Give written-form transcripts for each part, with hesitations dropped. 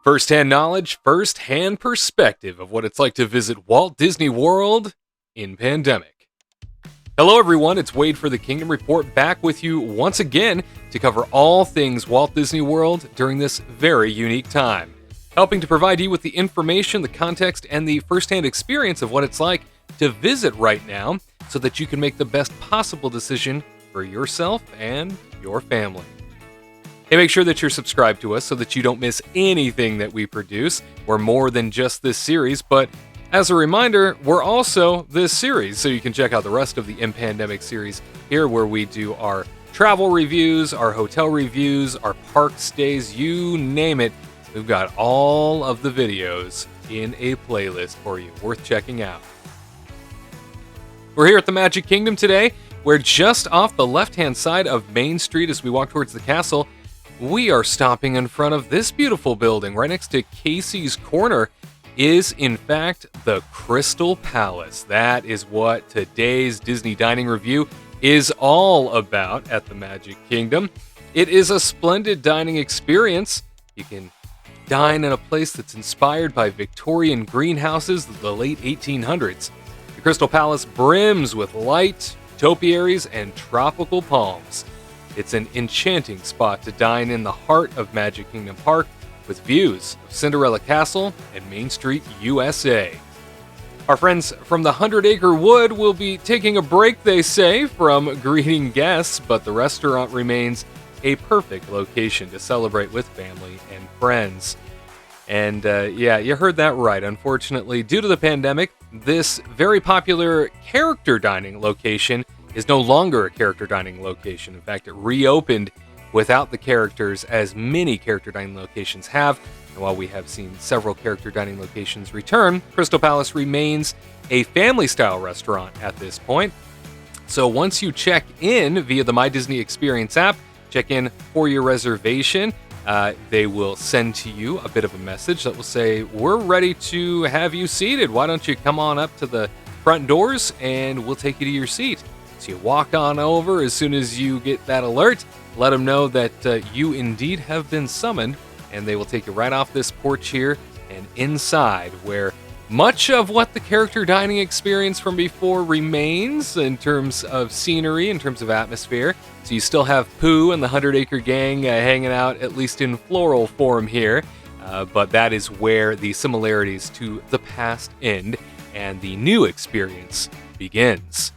First-hand knowledge, first-hand perspective of what it's like to visit Walt Disney World in pandemic. Hello everyone, it's Wade for the Kingdom Report, back with you once again to cover all things Walt Disney World during this very unique time. Helping to provide you with the information, the context, and the first-hand experience of what it's like to visit right now so that you can make the best possible decision for yourself and your family. Hey, make sure that you're subscribed to us so that you don't miss anything that we produce. We're more than just this series, but as a reminder, we're also this series, so you can check out the rest of the In Pandemic series here where we do our travel reviews, our hotel reviews, our park stays, you name it. We've got all of the videos in a playlist for you, worth checking out. We're here at the Magic Kingdom today. We're just off the left-hand side of Main Street as we walk towards the castle. We are stopping in front of this beautiful building right next to Casey's Corner is, in fact, the Crystal Palace. That is what today's Disney Dining Review is all about at the Magic Kingdom. It is a splendid dining experience. You can dine in a place that's inspired by Victorian greenhouses of the late 1800s. The Crystal Palace brims with light, topiaries, and tropical palms. It's an enchanting spot to dine in the heart of Magic Kingdom Park with views of Cinderella Castle and Main Street, USA. Our friends from the 100-Acre Wood will be taking a break, they say, from greeting guests, but the restaurant remains a perfect location to celebrate with family and friends. And yeah, you heard that right. Unfortunately, due to the pandemic, this very popular character dining location is no longer a character dining location. In fact, it reopened without the characters, as many character dining locations have. And while we have seen several character dining locations return, Crystal Palace remains a family-style restaurant at this point. So once you check in via the My Disney Experience app, check in for your reservation, they will send to you a bit of a message that will say, we're ready to have you seated. Why don't you come on up to the front doors and we'll take you to your seat. So you walk on over as soon as you get that alert, let them know that you indeed have been summoned, and they will take you right off this porch here and inside, where much of what the character dining experience from before remains in terms of scenery, in terms of atmosphere. So you still have Pooh and the 100-Acre Gang hanging out, at least in floral form here, but that is where the similarities to the past end and the new experience begins.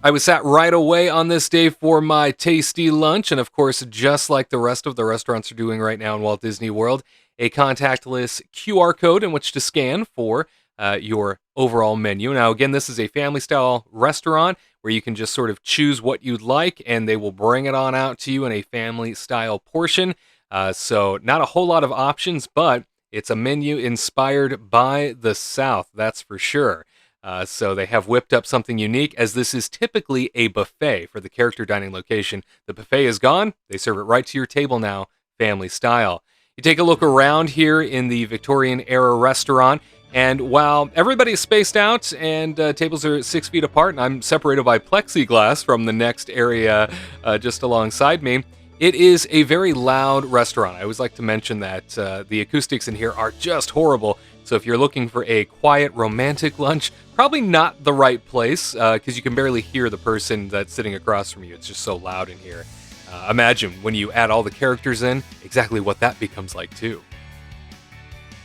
I was sat right away on this day for my tasty lunch, and of course, just like the rest of the restaurants are doing right now in Walt Disney World, a contactless QR code in which to scan for your overall menu. Now, again, this is a family-style restaurant where you can just sort of choose what you'd like, and they will bring it on out to you in a family-style portion. So not a whole lot of options, but it's a menu inspired by the South, that's for sure. So they have whipped up something unique, as this is typically a buffet for the character dining location. The buffet is gone. They serve it right to your table now, family style. You take a look around here in the Victorian era restaurant, and while everybody's spaced out and tables are 6 feet apart, and I'm separated by plexiglass from the next area just alongside me, it is a very loud restaurant. I always like to mention that the acoustics in here are just horrible. So if you're looking for a quiet, romantic lunch, probably not the right place, because you can barely hear the person that's sitting across from you. It's just so loud in here. Imagine when you add all the characters in, exactly what that becomes like too.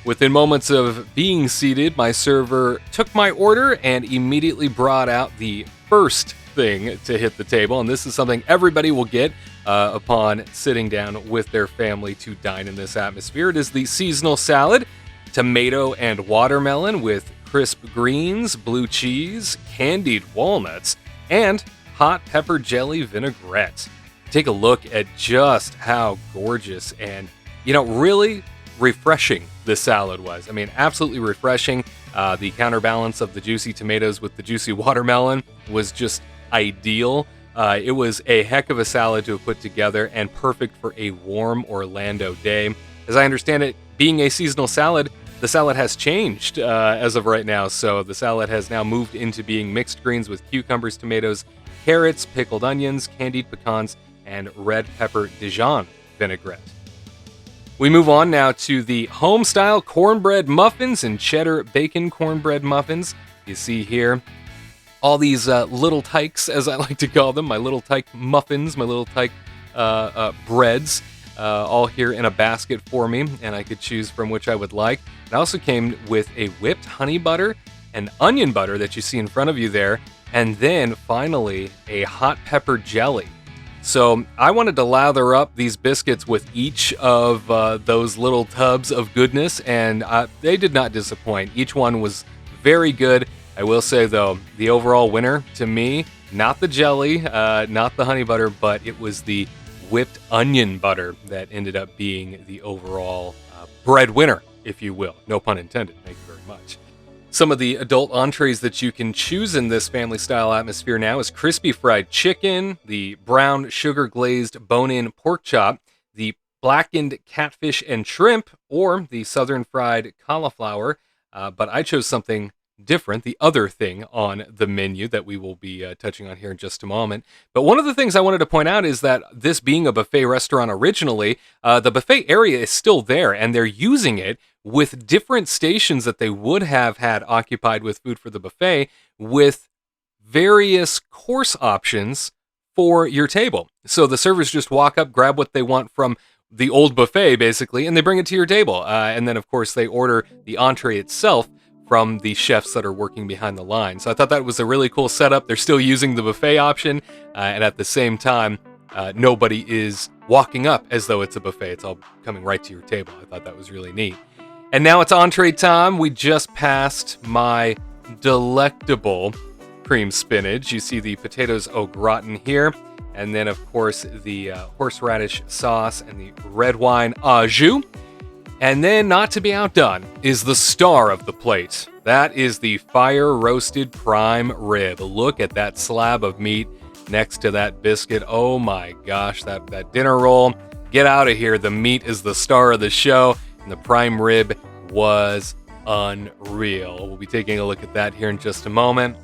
Within moments of being seated, my server took my order and immediately brought out the first thing to hit the table, and this is something everybody will get upon sitting down with their family to dine in this atmosphere. It is the seasonal salad, tomato and watermelon with crisp greens, blue cheese, candied walnuts, and hot pepper jelly vinaigrette. Take a look at just how gorgeous and, really refreshing this salad was. I mean, absolutely refreshing. The counterbalance of the juicy tomatoes with the juicy watermelon was just ideal. It was a heck of a salad to have put together and perfect for a warm Orlando day. As I understand it, being a seasonal salad, the salad has changed as of right now. So the salad has now moved into being mixed greens with cucumbers, tomatoes, carrots, pickled onions, candied pecans, and red pepper Dijon vinaigrette. We move on now to the home-style cornbread muffins and cheddar bacon cornbread muffins. You see here all these little tykes, as I like to call them, my little tyke muffins, my little tyke breads, all here in a basket for me, and I could choose from which I would like. It also came with a whipped honey butter and onion butter that you see in front of you there, and then finally a hot pepper jelly. So I wanted to lather up these biscuits with each of those little tubs of goodness, and they did not disappoint. Each one was very good. I will say, though, the overall winner to me, not the jelly, not the honey butter, but it was the whipped onion butter that ended up being the overall bread winner, if you will. No pun intended. Thank you very much. Some of the adult entrees that you can choose in this family-style atmosphere now is crispy fried chicken, the brown sugar-glazed bone-in pork chop, the blackened catfish and shrimp, or the southern fried cauliflower. But I chose something different, the other thing on the menu that we will be touching on here in just a moment. But one of the things I wanted to point out is that this being a buffet restaurant originally, the buffet area is still there, and they're using it with different stations that they would have had occupied with food for the buffet, with various course options for your table. So the servers just walk up, grab what they want from the old buffet, basically, and they bring it to your table. And then, of course, they order the entree itself from the chefs that are working behind the line. So I thought that was a really cool setup. They're still using the buffet option, and at the same time, nobody is walking up as though it's a buffet. It's all coming right to your table. I thought that was really neat. And now it's entree time. We just passed my delectable cream spinach. You see the potatoes au gratin here. And then, of course, the horseradish sauce and the red wine au jus. And then, not to be outdone, is the star of the plate. That is the fire-roasted prime rib. Look at that slab of meat next to that biscuit. Oh my gosh, that dinner roll. Get out of here. The meat is the star of the show. And the prime rib was unreal. We'll be taking a look at that here in just a moment.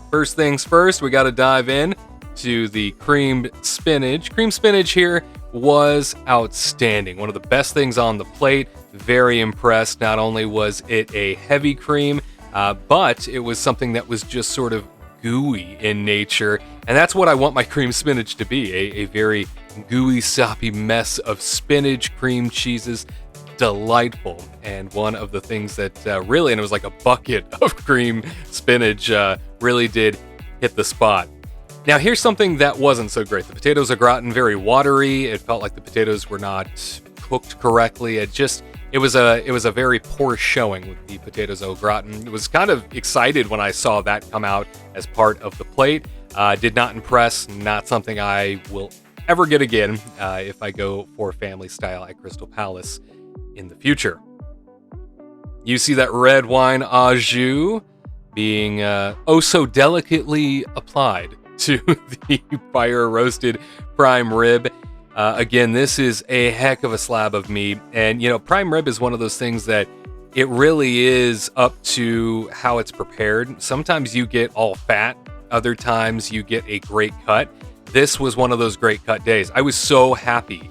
First things first, we got to dive in to the creamed spinach. Cream spinach here was outstanding. One of the best things on the plate. Very impressed. Not only was it a heavy cream, but it was something that was just sort of gooey in nature. And that's what I want my cream spinach to be. A very gooey, soppy mess of spinach, cream cheeses. Delightful. And one of the things that really, and it was like a bucket of cream spinach, really did hit the spot. Now here's something that wasn't so great. The potatoes au gratin, very watery. It felt like the potatoes were not cooked correctly. It was a very poor showing with the potatoes au gratin. I was kind of excited when I saw that come out as part of the plate. Did not impress. Not something I will ever get again if I go for family style at Crystal Palace in the future. You see that red wine au jus being oh so delicately applied to the fire roasted prime rib. Again, this is a heck of a slab of meat, and you know, prime rib is one of those things that it really is up to how it's prepared. Sometimes you get all fat, other times you get a great cut. This was one of those great cut days. I was so happy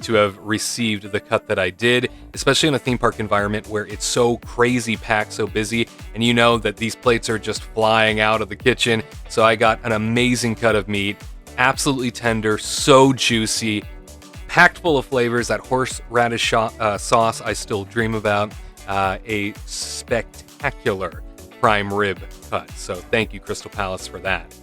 to have received the cut that I did, especially in a theme park environment where it's so crazy packed, so busy, and you know that these plates are just flying out of the kitchen. So I got an amazing cut of meat, absolutely tender, so juicy, packed full of flavors. That horseradish sauce I still dream about. A spectacular prime rib cut. So thank you, Crystal Palace, for that.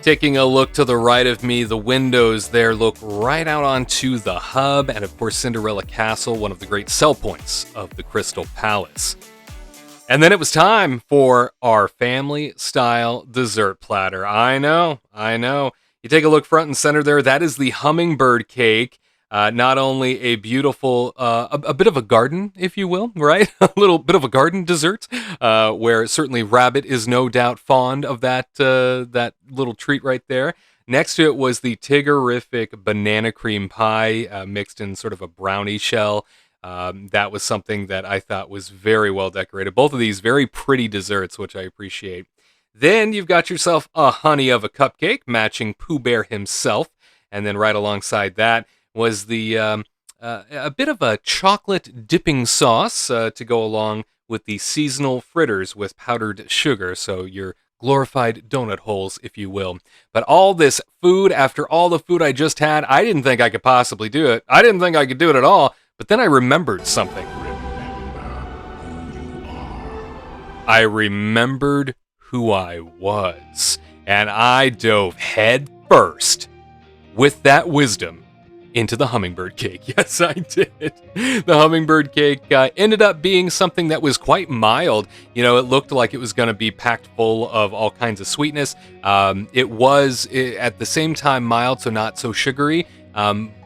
Taking a look to the right of me, the windows there look right out onto the hub, and of course Cinderella Castle, one of the great sell points of the Crystal Palace. And then it was time for our family-style dessert platter. I know. You take a look front and center there, that is the hummingbird cake. Not only a beautiful, a bit of a garden, if you will, right? A little bit of a garden dessert, where certainly Rabbit is no doubt fond of that little treat right there. Next to it was the Tiggerific banana cream pie, mixed in sort of a brownie shell. That was something that I thought was very well decorated. Both of these very pretty desserts, which I appreciate. Then you've got yourself a honey of a cupcake, matching Pooh Bear himself. And then right alongside that was the a bit of a chocolate dipping sauce to go along with the seasonal fritters with powdered sugar, so your glorified donut holes, if you will. But all this food, after all the food I just had, I didn't think I could possibly do it. I didn't think I could do it at all, but then I remembered something. I remembered who I was, and I dove head first with that wisdom into the hummingbird cake. Yes, I did. The hummingbird cake ended up being something that was quite mild. You know, it looked like it was going to be packed full of all kinds of sweetness. It was at the same time mild, so not so sugary,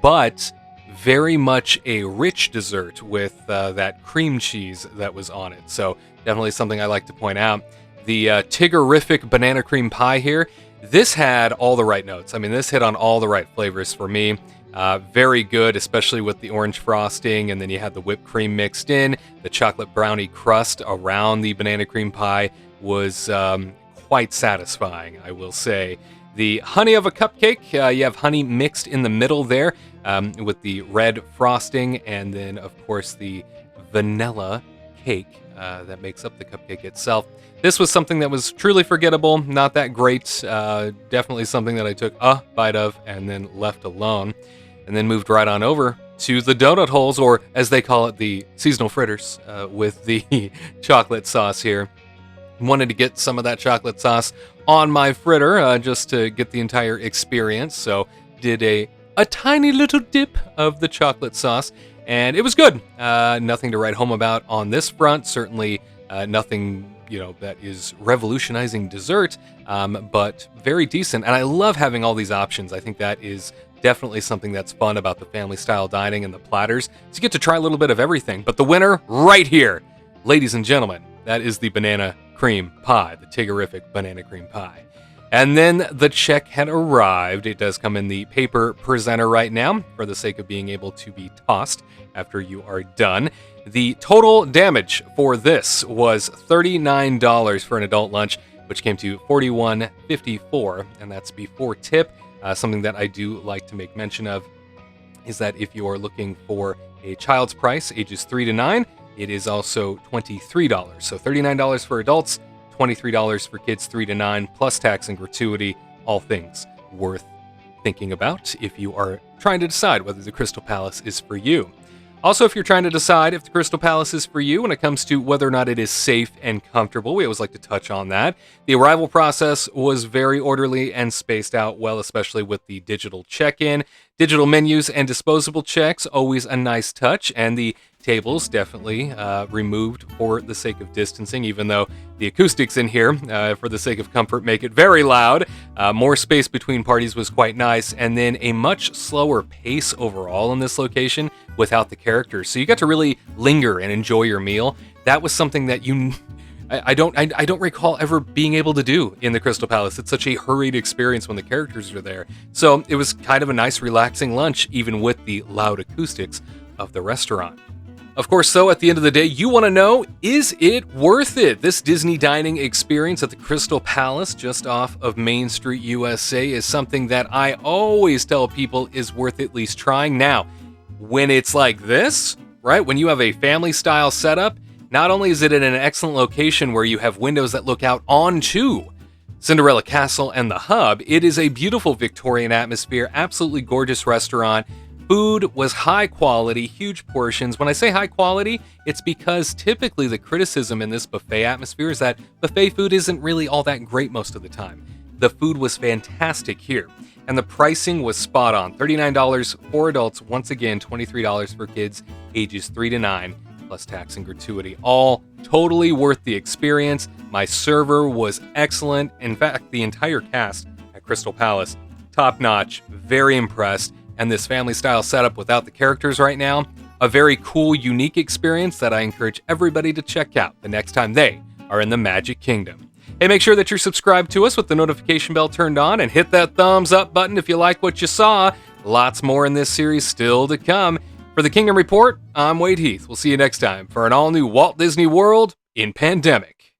but very much a rich dessert with that cream cheese that was on it. So definitely something I like to point out. The Tiggerific banana cream pie here, this had all the right notes. I mean, this hit on all the right flavors for me. Very good, especially with the orange frosting, and then you had the whipped cream mixed in. The chocolate brownie crust around the banana cream pie was quite satisfying, I will say. The honey of a cupcake, you have honey mixed in the middle there with the red frosting, and then, of course, the vanilla cake that makes up the cupcake itself. This was something that was truly forgettable, not that great. Definitely something that I took a bite of and then left alone, and then moved right on over to the donut holes, or as they call it, the seasonal fritters, with the chocolate sauce here. Wanted to get some of that chocolate sauce on my fritter just to get the entire experience, so did a tiny little dip of the chocolate sauce, and it was good. Nothing to write home about on this front. Certainly nothing, that is revolutionizing dessert, but very decent. And I love having all these options. I think that is definitely something that's fun about the family-style dining and the platters. So you get to try a little bit of everything. But the winner right here, ladies and gentlemen, that is the banana cream pie, the Tiggerific banana cream pie. And then the check had arrived. It does come in the paper presenter right now for the sake of being able to be tossed after you are done. The total damage for this was $39 for an adult lunch, which came to $41.54, and that's before tip. Something that I do like to make mention of is that if you are looking for a child's price, ages 3 to 9, it is also $23. So $39 for adults, $23 for kids 3 to 9, plus tax and gratuity. All things worth thinking about if you are trying to decide whether the Crystal Palace is for you. Also, if you're trying to decide if the Crystal Palace is for you when it comes to whether or not it is safe and comfortable, we always like to touch on that. The arrival process was very orderly and spaced out well, especially with the digital check-in. Digital menus and disposable checks, always a nice touch, and the tables definitely removed for the sake of distancing, even though the acoustics in here, for the sake of comfort, make it very loud. More space between parties was quite nice, and then a much slower pace overall in this location without the characters. So you got to really linger and enjoy your meal. That was something that I don't recall ever being able to do in the Crystal Palace. It's such a hurried experience when the characters are there. So it was kind of a nice, relaxing lunch, even with the loud acoustics of the restaurant. Of course, though, at the end of the day, you want to know, is it worth it? This Disney dining experience at the Crystal Palace just off of Main Street, USA, is something that I always tell people is worth at least trying. Now, when it's like this, right, when you have a family-style setup, not only is it in an excellent location where you have windows that look out onto Cinderella Castle and the Hub, it is a beautiful Victorian atmosphere, absolutely gorgeous restaurant. Food was high quality, huge portions. When I say high quality, it's because typically the criticism in this buffet atmosphere is that buffet food isn't really all that great most of the time. The food was fantastic here, and the pricing was spot on. $39 for adults, once again, $23 for kids ages 3 to 9, plus tax and gratuity. All totally worth the experience. My server was excellent. In fact, the entire cast at Crystal Palace, top notch, very impressed. And this family-style setup without the characters right now, a very cool, unique experience that I encourage everybody to check out the next time they are in the Magic Kingdom. Hey, make sure that you're subscribed to us with the notification bell turned on, and hit that thumbs up button if you like what you saw. Lots more in this series still to come. For the Kingdom Report, I'm Wade Heath. We'll see you next time for an all-new Walt Disney World in Pandemic.